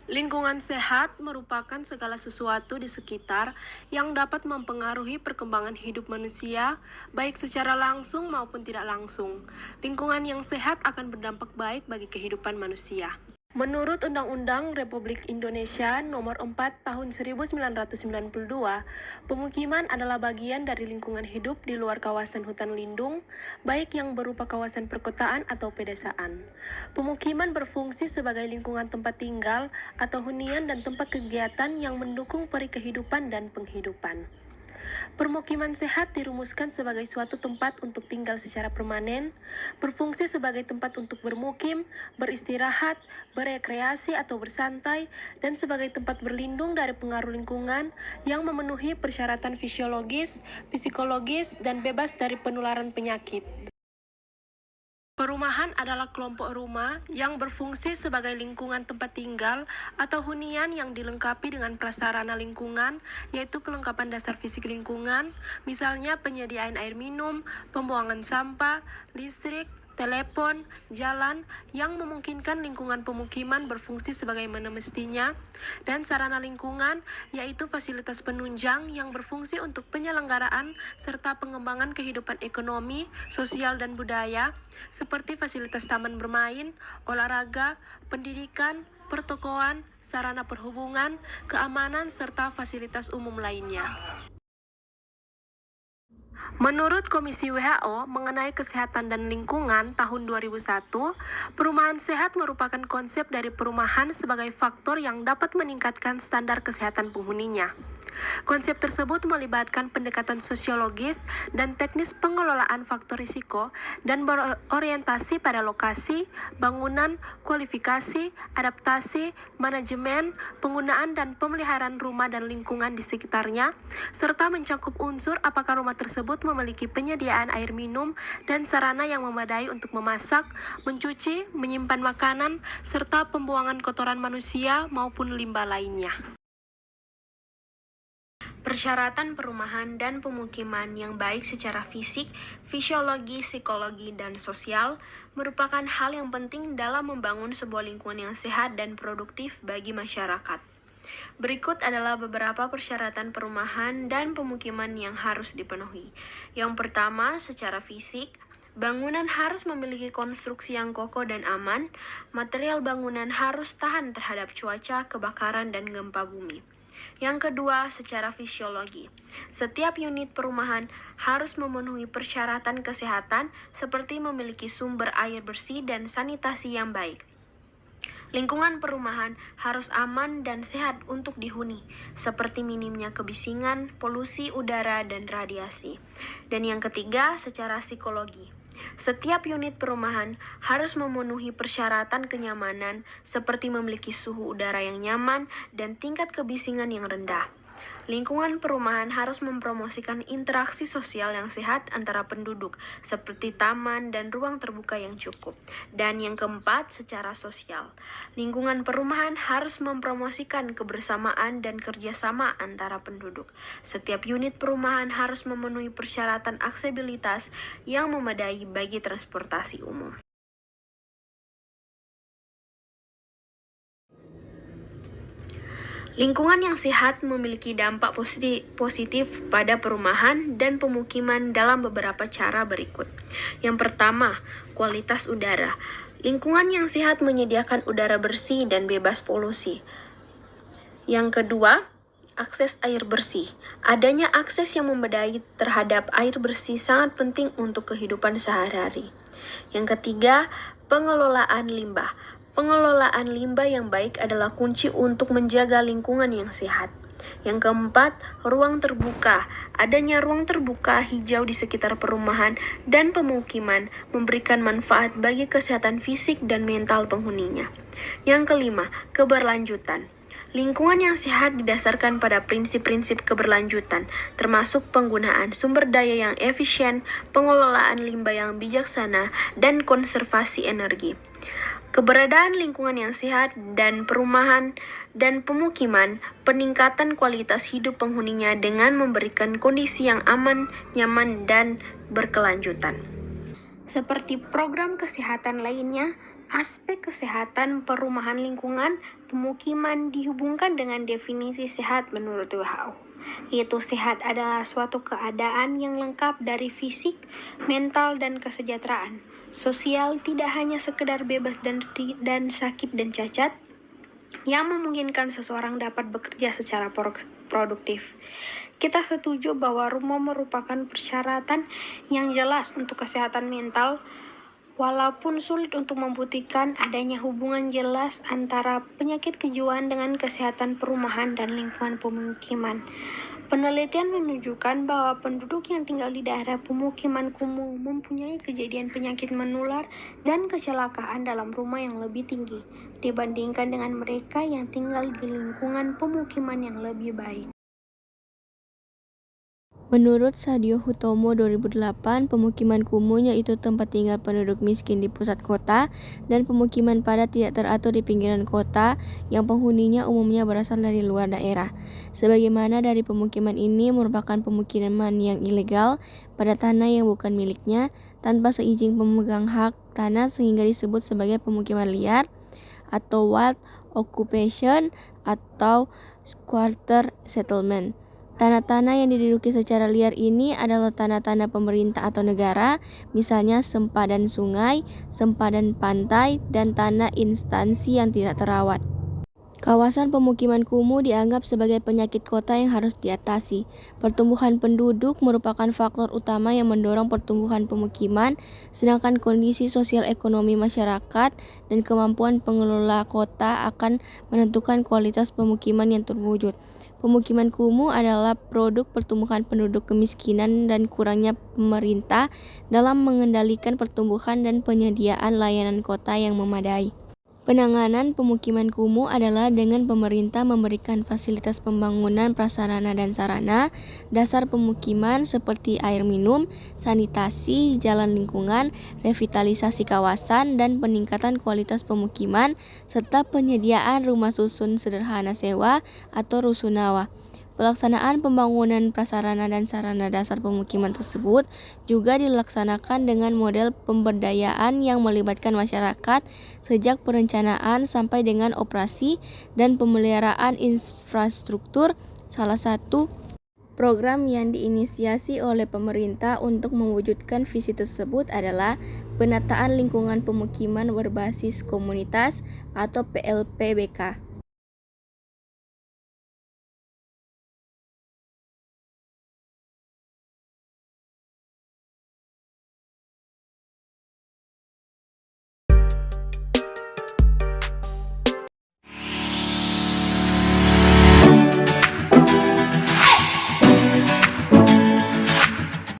Lingkungan sehat merupakan segala sesuatu di sekitar yang dapat mempengaruhi perkembangan hidup manusia, baik secara langsung maupun tidak langsung. Lingkungan yang sehat akan berdampak baik bagi kehidupan manusia. Menurut Undang-Undang Republik Indonesia Nomor 4 Tahun 1992, pemukiman adalah bagian dari lingkungan hidup di luar kawasan hutan lindung, baik yang berupa kawasan perkotaan atau pedesaan. Pemukiman berfungsi sebagai lingkungan tempat tinggal atau hunian dan tempat kegiatan yang mendukung perikehidupan dan penghidupan. Permukiman sehat dirumuskan sebagai suatu tempat untuk tinggal secara permanen, berfungsi sebagai tempat untuk bermukim, beristirahat, berekreasi atau bersantai, dan sebagai tempat berlindung dari pengaruh lingkungan yang memenuhi persyaratan fisiologis, psikologis, dan bebas dari penularan penyakit. Perumahan adalah kelompok rumah yang berfungsi sebagai lingkungan tempat tinggal atau hunian yang dilengkapi dengan prasarana lingkungan, yaitu kelengkapan dasar fisik lingkungan, misalnya penyediaan air minum, pembuangan sampah, listrik, telepon, jalan yang memungkinkan lingkungan pemukiman berfungsi sebagaimana mestinya, dan sarana lingkungan, yaitu fasilitas penunjang yang berfungsi untuk penyelenggaraan serta pengembangan kehidupan ekonomi, sosial, dan budaya, seperti fasilitas taman bermain, olahraga, pendidikan, pertokoan, sarana perhubungan, keamanan, serta fasilitas umum lainnya. Menurut Komisi WHO mengenai kesehatan dan lingkungan tahun 2001, perumahan sehat merupakan konsep dari perumahan sebagai faktor yang dapat meningkatkan standar kesehatan penghuninya. Konsep tersebut melibatkan pendekatan sosiologis dan teknis pengelolaan faktor risiko dan berorientasi pada lokasi, bangunan, kualifikasi, adaptasi, manajemen, penggunaan dan pemeliharaan rumah dan lingkungan di sekitarnya, serta mencakup unsur apakah rumah tersebut memiliki penyediaan air minum dan sarana yang memadai untuk memasak, mencuci, menyimpan makanan, serta pembuangan kotoran manusia maupun limbah lainnya. Persyaratan perumahan dan pemukiman yang baik secara fisik, fisiologi, psikologi, dan sosial merupakan hal yang penting dalam membangun sebuah lingkungan yang sehat dan produktif bagi masyarakat. Berikut adalah beberapa persyaratan perumahan dan pemukiman yang harus dipenuhi. Yang pertama, secara fisik, bangunan harus memiliki konstruksi yang kokoh dan aman. Material bangunan harus tahan terhadap cuaca, kebakaran, dan gempa bumi. Yang kedua, secara fisiologi. Setiap unit perumahan harus memenuhi persyaratan kesehatan seperti memiliki sumber air bersih dan sanitasi yang baik. Lingkungan perumahan harus aman dan sehat untuk dihuni, seperti minimnya kebisingan, polusi udara, dan radiasi. Dan yang ketiga, secara psikologi. Setiap unit perumahan harus memenuhi persyaratan kenyamanan seperti memiliki suhu udara yang nyaman dan tingkat kebisingan yang rendah. Lingkungan perumahan harus mempromosikan interaksi sosial yang sehat antara penduduk, seperti taman dan ruang terbuka yang cukup. Dan yang keempat, secara sosial. Lingkungan perumahan harus mempromosikan kebersamaan dan kerjasama antara penduduk. Setiap unit perumahan harus memenuhi persyaratan aksesibilitas yang memadai bagi transportasi umum. Lingkungan yang sehat memiliki dampak positif pada perumahan dan pemukiman dalam beberapa cara berikut. Yang pertama, kualitas udara. Lingkungan yang sehat menyediakan udara bersih dan bebas polusi. Yang kedua, akses air bersih. Adanya akses yang memadai terhadap air bersih sangat penting untuk kehidupan sehari-hari. Yang ketiga, pengelolaan limbah. Pengelolaan limbah yang baik adalah kunci untuk menjaga lingkungan yang sehat. Yang keempat, ruang terbuka. Adanya ruang terbuka hijau di sekitar perumahan dan pemukiman memberikan manfaat bagi kesehatan fisik dan mental penghuninya. Yang kelima, keberlanjutan. Lingkungan yang sehat didasarkan pada prinsip-prinsip keberlanjutan, termasuk penggunaan sumber daya yang efisien, pengelolaan limbah yang bijaksana, dan konservasi energi. Keberadaan lingkungan yang sehat dan perumahan dan pemukiman, peningkatan kualitas hidup penghuninya dengan memberikan kondisi yang aman, nyaman, dan berkelanjutan. Seperti program kesehatan lainnya, Aspek kesehatan perumahan lingkungan pemukiman dihubungkan dengan definisi sehat menurut WHO, yaitu sehat adalah suatu keadaan yang lengkap dari fisik, mental, dan kesejahteraan sosial, tidak hanya sekedar bebas dan sakit dan cacat, yang memungkinkan seseorang dapat bekerja secara produktif. Kita setuju bahwa rumah merupakan persyaratan yang jelas untuk kesehatan mental, walaupun sulit untuk membuktikan adanya hubungan jelas antara penyakit kejiwaan dengan kesehatan perumahan dan lingkungan pemukiman. Penelitian menunjukkan bahwa penduduk yang tinggal di daerah pemukiman kumuh mempunyai kejadian penyakit menular dan kecelakaan dalam rumah yang lebih tinggi dibandingkan dengan mereka yang tinggal di lingkungan pemukiman yang lebih baik. Menurut Sadio Hutomo 2008, pemukiman kumuh yaitu tempat tinggal penduduk miskin di pusat kota dan pemukiman padat tidak teratur di pinggiran kota yang penghuninya umumnya berasal dari luar daerah. Sebagaimana dari pemukiman ini merupakan pemukiman yang ilegal pada tanah yang bukan miliknya tanpa seizin pemegang hak tanah sehingga disebut sebagai pemukiman liar atau wild occupation atau squatter settlement. Tanah-tanah yang diduduki secara liar ini adalah tanah-tanah pemerintah atau negara, misalnya sempadan sungai, sempadan pantai, dan tanah instansi yang tidak terawat. Kawasan pemukiman kumuh dianggap sebagai penyakit kota yang harus diatasi. Pertumbuhan penduduk merupakan faktor utama yang mendorong pertumbuhan pemukiman, sedangkan kondisi sosial ekonomi masyarakat dan kemampuan pengelola kota akan menentukan kualitas pemukiman yang terwujud. Pemukiman kumuh adalah produk pertumbuhan penduduk, kemiskinan, dan kurangnya pemerintah dalam mengendalikan pertumbuhan dan penyediaan layanan kota yang memadai. Penanganan pemukiman kumuh adalah dengan pemerintah memberikan fasilitas pembangunan prasarana dan sarana dasar pemukiman seperti air minum, sanitasi, jalan lingkungan, revitalisasi kawasan, dan peningkatan kualitas pemukiman, serta penyediaan rumah susun sederhana sewa atau rusunawa. Pelaksanaan pembangunan prasarana dan sarana dasar pemukiman tersebut juga dilaksanakan dengan model pemberdayaan yang melibatkan masyarakat sejak perencanaan sampai dengan operasi dan pemeliharaan infrastruktur. Salah satu program yang diinisiasi oleh pemerintah untuk mewujudkan visi tersebut adalah penataan lingkungan pemukiman berbasis komunitas atau PLPBK.